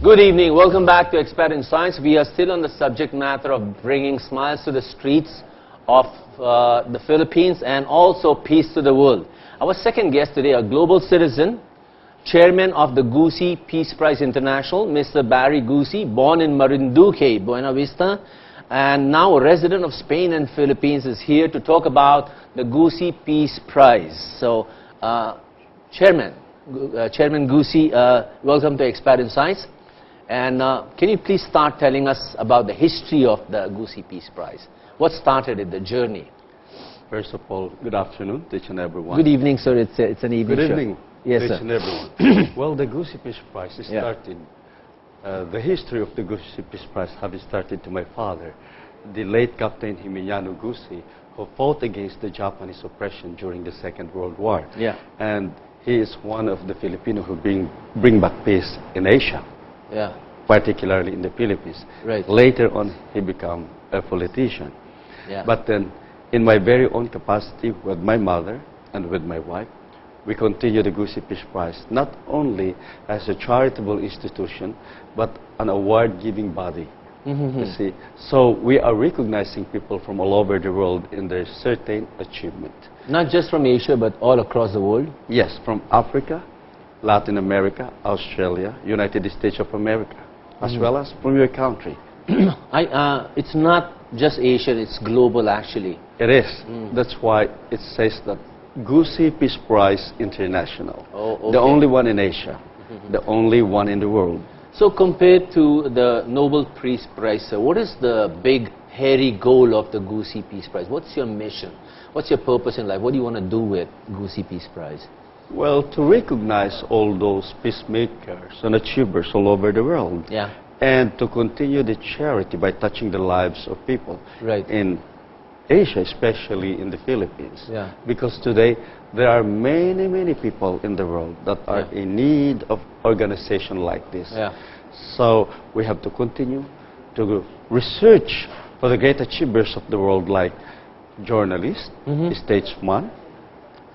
Good evening. Welcome back to Expert in Science. We are still on the subject matter of bringing smiles to the streets of the Philippines and also peace to the world. Our second guest today, a global citizen, chairman of the Gusi Peace Prize International, Mr. Barry Gusi, born in Marinduque, Buena Vista, and now a resident of Spain and Philippines, is here to talk about the Gusi Peace Prize. So, Chairman Gusi, welcome to Expert in Science. And can you please start telling us about the history of the Gusi Peace Prize? What started it, the journey? First of all, good afternoon to each and everyone. Good evening, sir. It's an evening Good show. evening Yes, to sir. each and everyone. Well, the Gusi Peace Prize started, the history of the Gusi Peace Prize having started to my father, the late Captain Jimeniano Gusi, who fought against the Japanese oppression during the Second World War. Yeah. And he is one of the Filipinos who bring back peace in Asia. Yeah. Particularly in the Philippines. Right. Later on, he became a politician. Yeah. But then, in my very own capacity with my mother and with my wife, we continue the Gusi Peace Prize, not only as a charitable institution, but an award-giving body. You see, so we are recognizing people from all over the world in their certain achievement. Not just from Asia, but all across the world? Yes, from Africa, Latin America, Australia, United States of America, as well as from your country. It's not just Asian, it's global actually. It is. That's why it says that Gusi Peace Prize International. Oh, okay. The only one in Asia, the only one in the world. So compared to the Nobel Peace Prize, sir, what is the big, hairy goal of the Gusi Peace Prize? What's your mission? What's your purpose in life? What do you want to do with Gusi Peace Prize? Well, to recognize all those peacemakers and achievers all over the world. Yeah. And to continue the charity by touching the lives of people. Right. In Asia, especially in the Philippines. Yeah. Because today, there are many, many people in the world that are in need of organization like this. Yeah. So we have to continue to research for the great achievers of the world, like journalists, statesmen,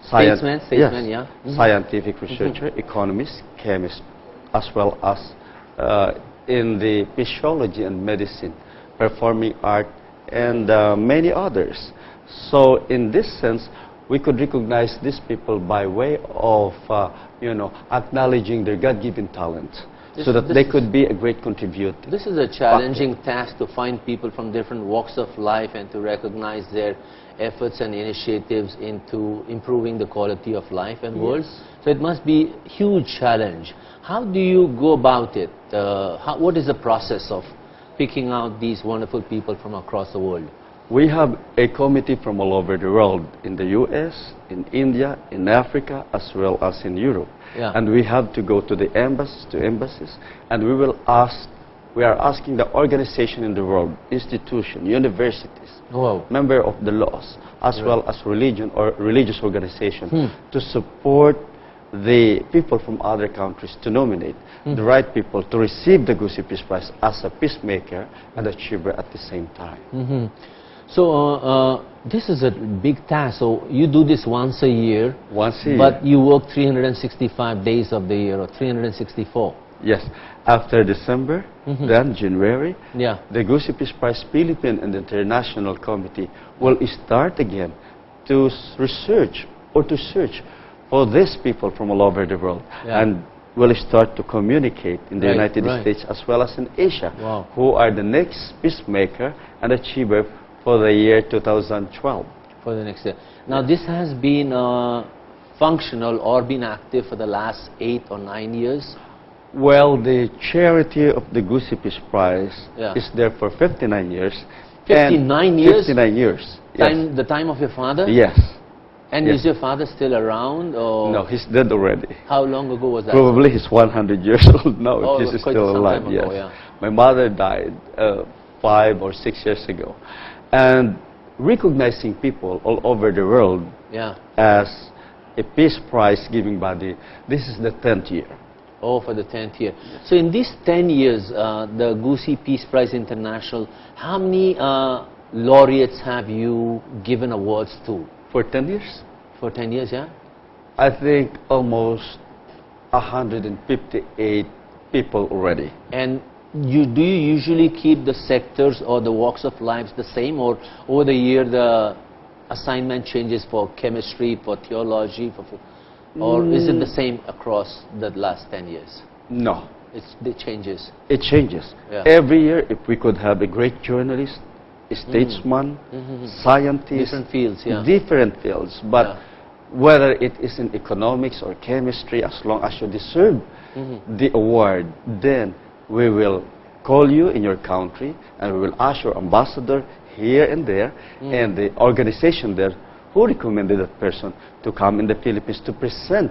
scientific researcher, economists, chemists, as well as in the physiology and medicine, performing art, and many others. So in this sense, we could recognize these people by way of, acknowledging their God-given talent, so that they could be a great contributor. This is a challenging task, to find people from different walks of life and to recognize their efforts and initiatives into improving the quality of life and world. So it must be a huge challenge. How do you go about it? What is the process of picking out these wonderful people from across the world? We have a committee from all over the world, in the US, in India, in Africa, as well as in Europe. Yeah. And we have to go to the embassies, and we are asking the organization in the world, institution, universities, member of the laws, as well as religion or religious organization, to support the people from other countries to nominate the right people to receive the Gusi Peace Prize as a peacemaker and achiever at the same time. So this is a big task. So you do this once a year. Once a year. But you work 365 days of the year, or 364. Yes. After December, then January, the Gusi Peace Prize Philippine and International Committee will start again to research or to search for these people from all over the world. And will start to communicate in the United States as well as in Asia, who are the next peacemaker and achiever for the year 2012. For the next year. Now this has been functional or been active for the last 8 or 9 years? Well, the charity of the Gusi Peace Prize is there for 59 years. 59 years? 59 years. Yes. The time of your father? Yes. And is your father still around? Or no, he's dead already. How long ago was that? Probably he's 100 years old now. Oh, he's still alive. Yes. My mother died 5 or 6 years ago. And recognizing people all over the world as a peace prize giving body, this is the 10th year. Oh, for the 10th year. So in these 10 years, the Gusi Peace Prize International, how many laureates have you given awards to? For 10 years? For 10 years, yeah? I think almost 158 people already. And do you usually keep the sectors or the walks of lives the same, or over the year the assignment changes for chemistry, for theology, or is it the same across the last 10 years? No. It changes. It changes. Yeah. Every year, if we could have a great journalist, a statesman, scientist, different fields, but whether it is in economics or chemistry, as long as you deserve the award, then we will call you in your country and we will ask your ambassador here and there and the organization there who recommended that person to come in the Philippines to present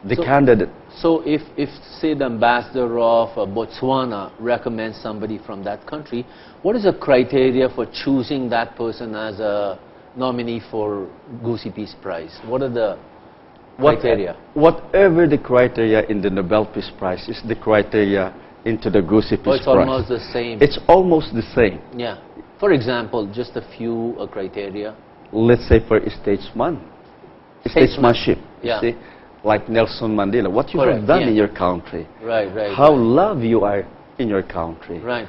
the candidate. So if say the ambassador of Botswana recommends somebody from that country, what is the criteria for choosing that person as a nominee for Gusi Peace Prize? What are the criteria? Whatever the criteria in the Nobel Peace Prize is the criteria into the Gusi Peace Prize. It's almost the same. It's almost the same. Yeah. For example, just a few criteria. Let's say for a statesman, statesmanship. Yeah. You see, like Nelson Mandela, what you have done in your country. Right. How loved you are in your country. Right.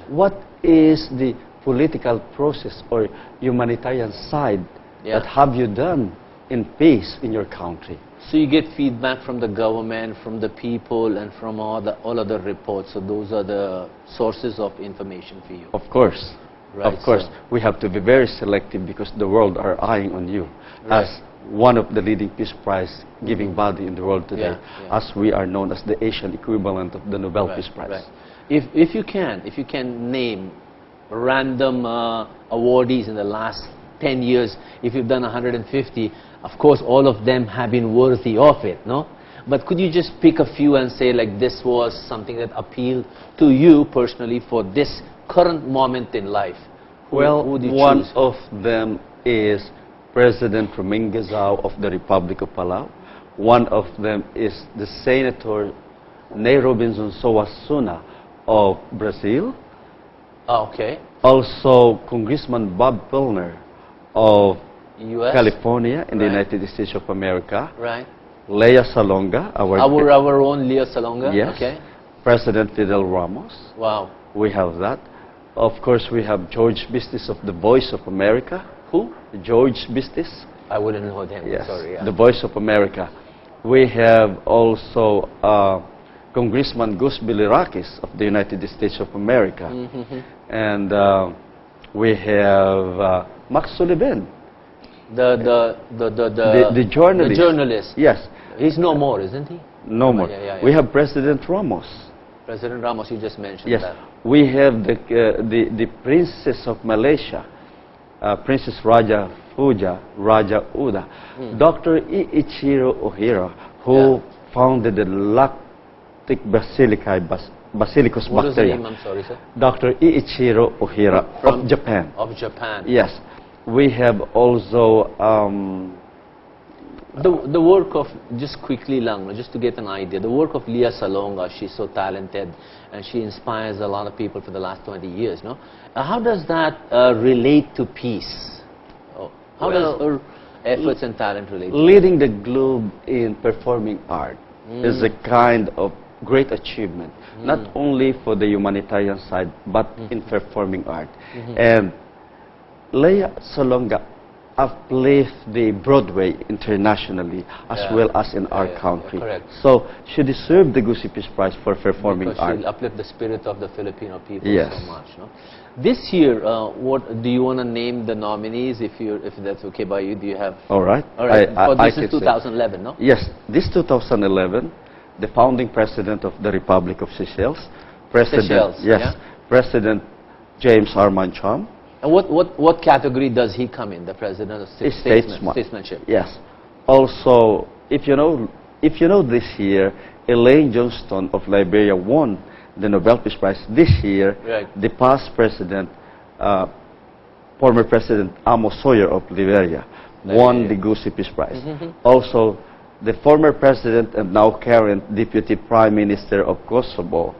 What is the political process or humanitarian side that have you done in peace in your country? So you get feedback from the government, from the people, and from all other reports. So those are the sources of information for you. Of course. Right, of course. We have to be very selective because the world are eyeing on you as one of the leading Peace Prize giving body in the world today, as we are known as the Asian equivalent of the Nobel Peace Prize. If you can name random awardees in the last 10 years, if you've done 150, of course all of them have been worthy of it, no? But could you just pick a few and say like this was something that appealed to you personally for this current moment in life? Well, one of them is President Romingazao of the Republic of Palau. One of them is the Senator Ney Robinson Soasuna of Brazil. Okay. Also, Congressman Bob Filner of US? California in the United States of America. Right. Leah Salonga, our own Leah Salonga. Yes. Okay. President Fidel Ramos. Wow. We have that. Of course, we have George Bistis of the Voice of America. Who? George Bistis. I wouldn't know him. Yes. Sorry. The Voice of America. We have also Congressman Gus Bilirakis of the United States of America. And we have Max Sullivan. The journalist. The journalist. Yes. He's no more, isn't he? No more. We have President Ramos. President Ramos, you just mentioned that. We have the Princess of Malaysia, Princess Raja Fuja, Raja Uda. Dr. Iichiro Ohira, who founded the lactic bacillus What bacteria. is the name? I'm sorry, sir. Dr. Iichiro Ohira of Japan. Of Japan. Yes. We have also the work of, just quickly lang, just to get an idea, the work of Leah Salonga. She's so talented and she inspires a lot of people for the last 20 years, no? How does that relate to peace? How does her efforts and talent relate to leading the globe in performing art is a kind of great achievement, not only for the humanitarian side, but in performing art. And Leah Salonga uplift the Broadway internationally as well as in our country. So she deserved the Gusi Peace Prize for performing art. She uplift the spirit of the Filipino people so much. No? This year, what do you want to name the nominees? If that's okay by you, do you have? All right. This is 2011, no? Yes, this 2011, the founding president of the Republic of Seychelles, President James Armand Chom. And what category does he come in? The president of statesmanship. Yes. Also, if you know this year, Elaine Johnston of Liberia won the Nobel Peace Prize. This year, the past president, former President Amos Sawyer of Liberia, won the Gusi Peace Prize. Also, the former president and now current deputy prime minister of Kosovo,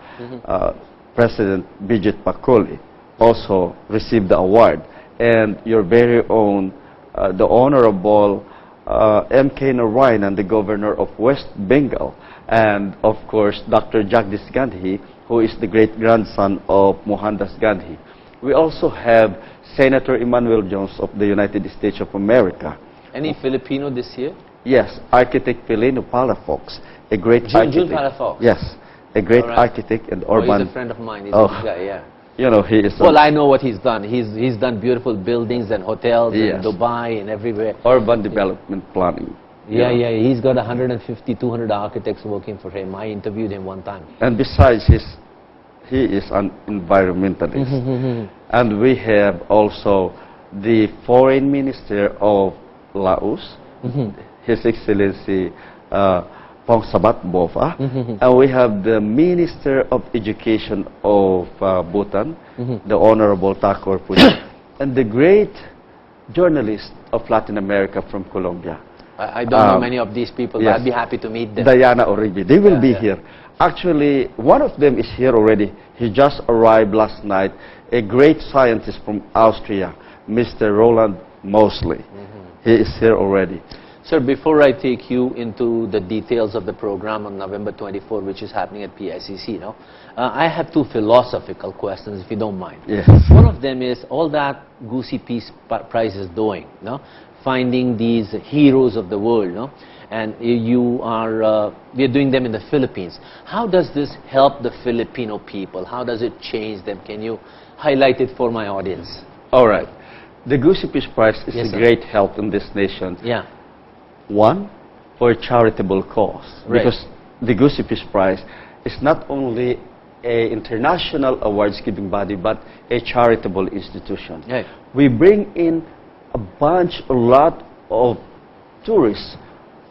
President Bijit Pakoli, also received the award. And your very own, the Honorable M.K. Narayanan, the governor of West Bengal, and of course Dr. Jagdish Gandhi, who is the great-grandson of Mohandas Gandhi. We also have Senator Emmanuel Jones of the United States of America. Any Filipino this year? Yes, architect Pelino Palafox, a great architect. June Palafox? Yes, a great architect and urban. He's a friend of mine. He's a good guy, yeah. You know, he is. Well, I know what he's done. He's done beautiful buildings and hotels in Dubai and everywhere. Urban development planning. Yeah, yeah. He's got 150, 200 architects working for him. I interviewed him one time. And besides, he is an environmentalist. And we have also the Foreign Minister of Laos, His Excellency Pongsabat Bova, and we have the Minister of Education of Bhutan, the Honorable Thakur Puja, and the great journalist of Latin America from Colombia. I don't know many of these people, but I'd be happy to meet them. Diana Oribi. They will be here. Actually, one of them is here already. He just arrived last night, a great scientist from Austria, Mr. Roland Mosley. He is here already. Sir, before I take you into the details of the program on November 24, which is happening at PICC, I have two philosophical questions, if you don't mind. Yes. One of them is all that Gusi Peace Prize is doing, finding these heroes of the world, and we're doing them in the Philippines. How does this help the Filipino people? How does it change them? Can you highlight it for my audience? All right. The Gusi Peace Prize is a great help in this nation. Yeah. One, for a charitable cause. Right. Because the Gusi Peace Prize is not only an international awards-giving body, but a charitable institution. Right. We bring in a lot of tourists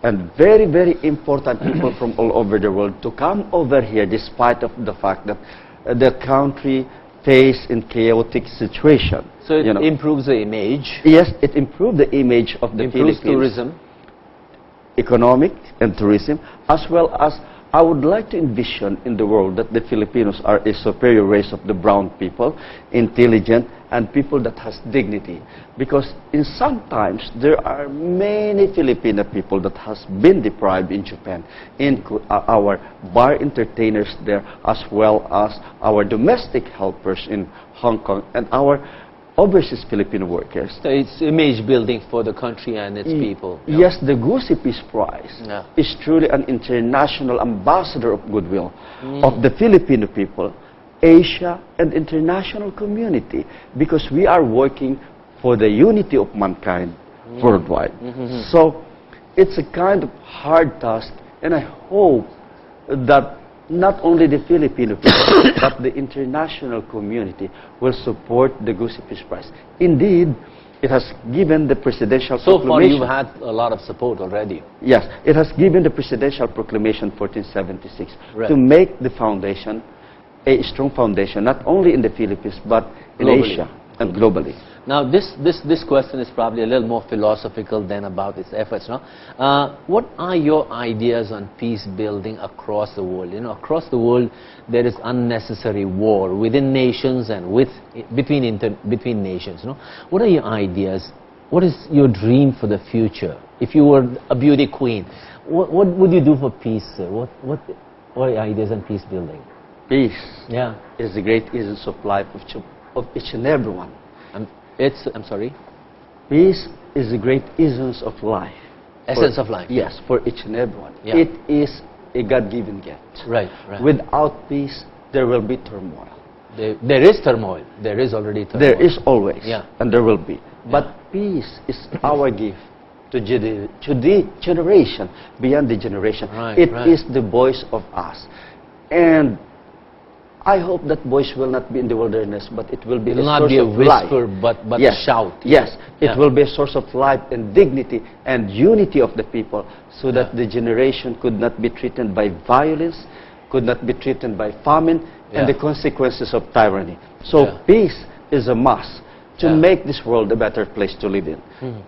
and very, very important people from all over the world to come over here, despite of the fact that the country faces in chaotic situation. So it improves the image. Yes, it improves the image of the Philippines. Tourism. Economic and tourism, as well as I would like to envision in the world that the Filipinos are a superior race of the brown people, intelligent, and people that has dignity. Because in sometimes there are many Filipino people that has been deprived in Japan, in our bar entertainers there, as well as our domestic helpers in Hong Kong, and our overseas Filipino workers. So it's image building for the country and its people. Yes, the Gusi Peace Prize is truly an international ambassador of goodwill of the Filipino people, Asia, and international community, because we are working for the unity of mankind worldwide. So it's a kind of hard task, and I hope that not only the Filipino people, but the international community will support the Gusi Peace Prize. Indeed, it has given the presidential proclamation. So far, you've had a lot of support already. Yes, it has given the presidential proclamation 1476 to make the foundation a strong foundation, not only in the Philippines, but in Asia and globally. Now, this question is probably a little more philosophical than about its efforts. What are your ideas on peace building across the world? Across the world, there is unnecessary war within nations and between nations. What are your ideas? What is your dream for the future? If you were a beauty queen, what would you do for peace, sir? What are your ideas on peace building? Peace is the great essence of life of each and every one. I'm sorry? Peace is the great essence of life. Essence of life? Yes, for each and every one. Yeah. It is a God-given gift. Right. Without peace, there will be turmoil. There is turmoil. There is already turmoil. There is always. And there will be. But peace is our gift to the generation, beyond the generation. It is the voice of us. And I hope that voice will not be in the wilderness, but it will be a source of life. It will not be a whisper, but a shout. Yes, it will be a source of life and dignity and unity of the people, so that the generation could not be threatened by violence, could not be threatened by famine, and the consequences of tyranny. So peace is a must to make this world a better place to live in.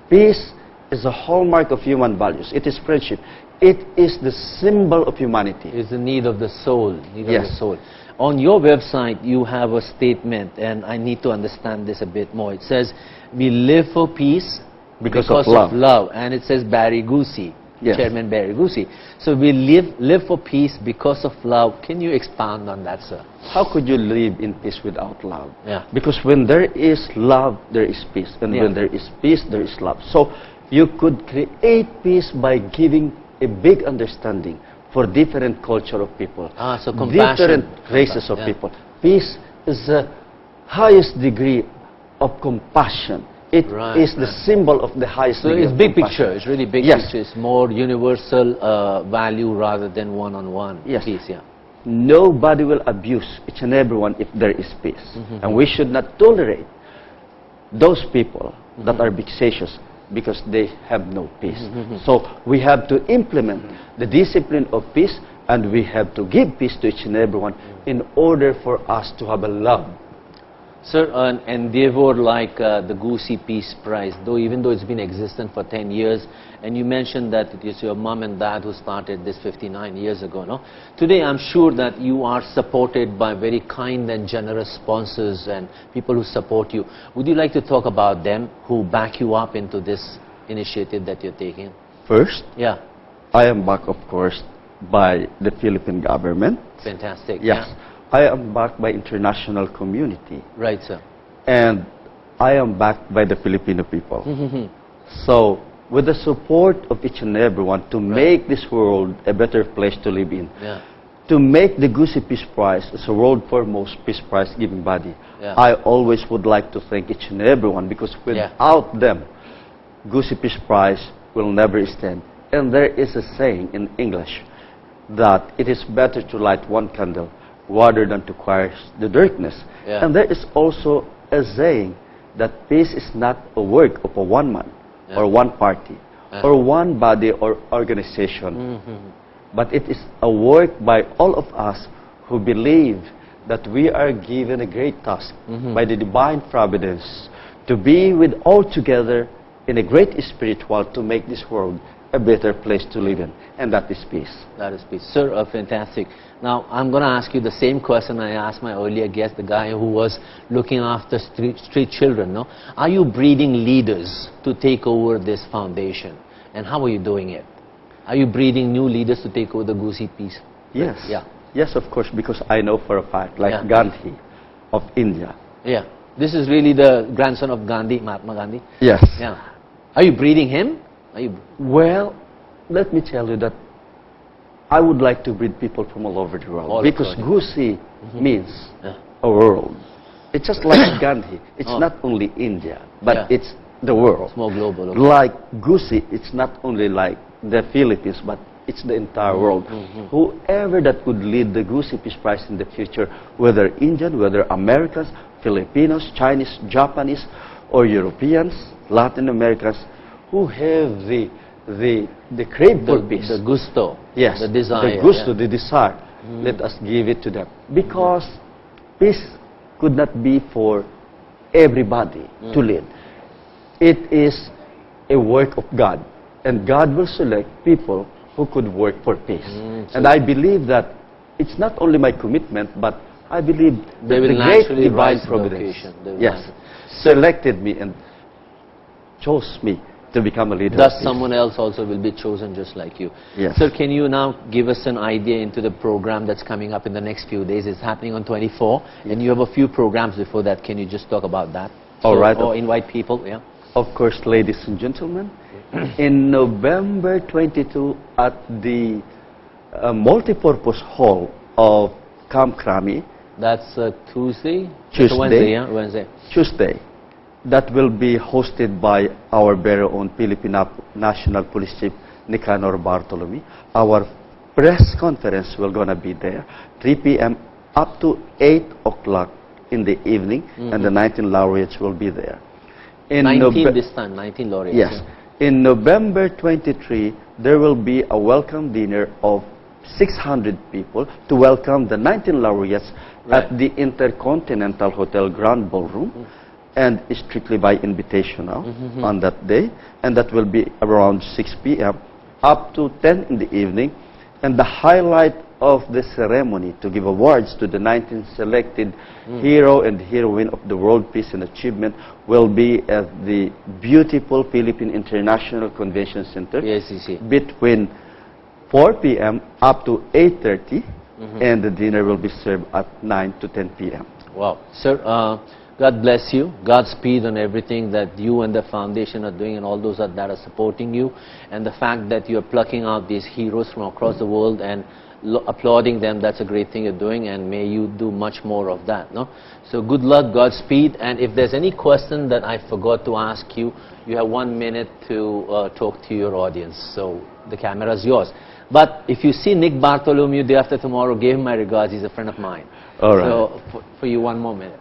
Peace is a hallmark of human values. It is friendship. It is the symbol of humanity. It's the need of the soul. Of the soul. On your website, you have a statement, and I need to understand this a bit more. It says, we live for peace, Because of love. And it says Barry Gusi, yes. Chairman Barry Gusi. So we live for peace because of love. Can you expand on that, sir? How could you live in peace without love? Yeah. Because when there is love, there is peace. And when there is peace, there is love. So you could create peace by giving a big understanding for different culture of people. So compassion. Different races of people. Peace is the highest degree of compassion. It is the symbol of the highest degree of compassion. So it's big picture. It's really big yes. picture. It's more universal value rather than one-on-one yes. peace. Yeah. Nobody will abuse each and everyone if there is peace. And we should not tolerate those people that are vexatious because they have no peace. So we have to implement the discipline of peace, and we have to give peace to each and everyone in order for us to have a love. Sir, an endeavor like the Gusi Peace Prize, even though it's been existent for 10 years, and you mentioned that it is your mom and dad who started this 59 years ago, no? Today I'm sure that you are supported by very kind and generous sponsors and people who support you. Would you like to talk about them who back you up into this initiative that you're taking? First, yeah, I am backed, of course, by the Philippine government. Fantastic. Yes. Yeah. I am backed by international community. Right, sir. And I am backed by the Filipino people. So, with the support of each and everyone to make this world a better place to live in, to make the Gusi Peace Prize as a world foremost peace prize giving body, I always would like to thank each and everyone, because without them, Gusi Peace Prize will never stand. And there is a saying in English that it is better to light one candle rather than to quench the darkness. And there is also a saying that peace is not a work of a one man or one party or one body or organization, but it is a work by all of us who believe that we are given a great task by the divine providence to be with all together in a great spiritual to make this world a better place to live in, and that is peace. That is peace. Sir, fantastic. Now, I'm going to ask you the same question I asked my earlier guest, the guy who was looking after street children. No? Are you breeding leaders to take over this foundation? And how are you doing it? Are you breeding new leaders to take over the Gusi Peace? Yes. Yes, of course, because I know for a fact, like Gandhi of India. Yeah. This is really the grandson of Gandhi, Mahatma Gandhi? Yes. Yeah. Are you breeding him? Well, let me tell you that I would like to breed people from all over the world, because Gusi means a world. It's just like Gandhi. It's not only India, but it's the world. It's more global. Like Gusi, it's not only like the Philippines, but it's the entire world. Whoever that could lead the Gusi Peace Prize in the future, whether Indian, whether Americans, Filipinos, Chinese, Japanese, or Europeans, Latin Americans, who have the crave for peace. The gusto. Yes. The desire. The gusto, the desire. Let us give it to them. Because peace could not be for everybody to live. It is a work of God. And God will select people who could work for peace. And I believe that it's not only my commitment, but I believe that the great divine providence selected me and chose me to become a leader. Thus someone else also will be chosen just like you. Yes. Sir, can you now give us an idea into the program that's coming up in the next few days? It's happening on 24, and you have a few programs before that. Can you just talk about that? All right. Or invite people, Of course, ladies and gentlemen, in November 22 at the multipurpose hall of Camp Krami. That's Tuesday? Wednesday. Tuesday. That will be hosted by our very own Philippine National Police Chief Nicanor Bartolome. Our press conference will gonna be there, 3 p.m. up to 8 o'clock in the evening, and the 19 laureates will be there. In 19 this time, 19 laureates. Yes. In November 23, there will be a welcome dinner of 600 people to welcome the 19 laureates at the Intercontinental Hotel Grand Ballroom. And strictly by invitational on that day, and that will be around 6 p.m. up to 10 in the evening. And the highlight of the ceremony to give awards to the 19 selected hero and heroine of the World Peace and Achievement will be at the beautiful Philippine International Convention Center between 4 p.m. up to 8:30, and the dinner will be served at 9 to 10 p.m. Wow. Sir, God bless you. Godspeed on everything that you and the foundation are doing and all those that are supporting you. And the fact that you're plucking out these heroes from across the world and applauding them, that's a great thing you're doing, and may you do much more of that. No? So good luck, Godspeed. And if there's any question that I forgot to ask you, you have 1 minute to talk to your audience. So the camera is yours. But if you see Nick Bartholomew day after tomorrow, give him my regards. He's a friend of mine. All right. So for you, 1 more minute.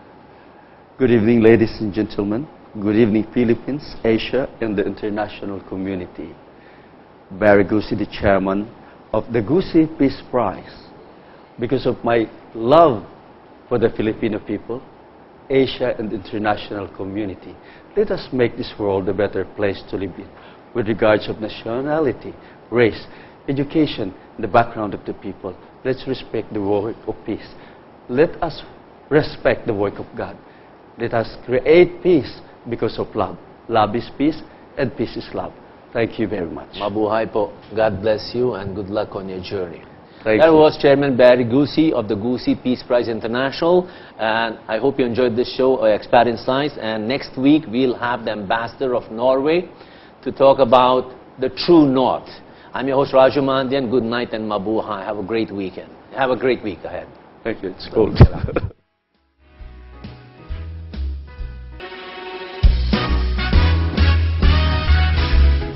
Good evening, ladies and gentlemen. Good evening, Philippines, Asia, and the international community. Barry Gusi, the chairman of the Gusi Peace Prize. Because of my love for the Filipino people, Asia, and the international community, let us make this world a better place to live in, with regards of nationality, race, education, and the background of the people. Let's respect the work of peace. Let us respect the work of God. Let us create peace because of love. Love is peace, and peace is love. Thank you very much. Mabuhay po. God bless you, and good luck on your journey. Thank That you. was Chairman Barry Gusi of the Gusi Peace Prize International. And I hope you enjoyed this show, Expert in Science. And next week, we'll have the ambassador of Norway to talk about the true North. I'm your host, Raju Mandian. Good night and mabuhay. Have a great weekend. Have a great week ahead. Thank you. It's cold.